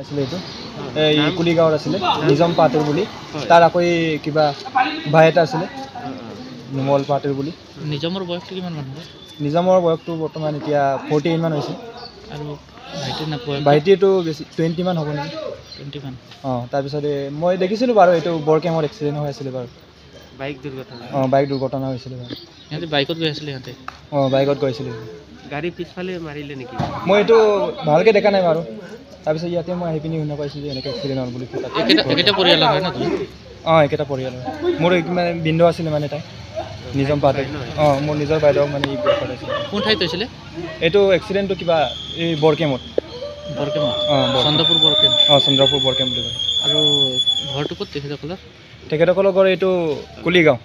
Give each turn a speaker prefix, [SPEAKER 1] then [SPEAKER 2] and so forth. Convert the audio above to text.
[SPEAKER 1] আছিলে এইটো এই কুলিগাঁৱৰ আছিলে নিজাম পাহাতৰ বুলি তাৰ আকৌ কিবা ভাই এটা আছিলে নুমল পাহাতৰ বুলি।
[SPEAKER 2] নিজামৰ বয়সটো কিমান মান হ'ব?
[SPEAKER 1] নিজামৰ বয়সটো বৰ্তমান এতিয়া 48 মান হৈছে
[SPEAKER 2] আৰু ভাইটিৰ নাপোৱা
[SPEAKER 1] ভাইটিটো বেছি 20 মান হ'ব নেকি
[SPEAKER 2] 20 মান।
[SPEAKER 1] তাৰপিছতে মই দেখিছিলোঁ বাৰু এইটো বৰকেমত এক্সিডেণ্ট হৈ আছিলে বাৰু
[SPEAKER 2] বাইক দুৰ্ঘটনা
[SPEAKER 1] বাইক দুৰ্ঘটনা হৈছিলে বাৰু
[SPEAKER 2] সিহঁতে বাইকত গৈ আছিলে সিহঁতে
[SPEAKER 1] বাইকত গৈছিলে
[SPEAKER 2] গাড়ী পিছফালে মাৰিলে নেকি?
[SPEAKER 1] মই এইটো ভালকৈ দেখা নাই বাৰু তাৰপিছত ইয়াতে মই আহি পিনি শুনা পাইছোঁ যে এনেকৈ এক্সিডেণ্ট হ'ল বুলি
[SPEAKER 2] একেটা পৰিয়ালৰ হয় ন?
[SPEAKER 1] একেটা পৰিয়ালৰ মোৰ মানে বিন্দু আছিলে মানে তাই নিজাম পাহাতৰ মোৰ নিজৰ বাইদেউক মানে ই বিয়া কৰাইছিলে।
[SPEAKER 2] কোন ঠাইত হৈছিলে
[SPEAKER 1] এইটো এক্সিডেণ্টটো কিবা এই বৰকেমত
[SPEAKER 2] চন্দ্ৰপুৰ বৰকেম
[SPEAKER 1] চন্দ্ৰপুৰ বৰকেম বুলি কয়।
[SPEAKER 2] আৰু ঘৰটো ক'ত তেখেতসকলৰ?
[SPEAKER 1] তেখেতসকলৰ ঘৰ এইটো কুলিগাঁও।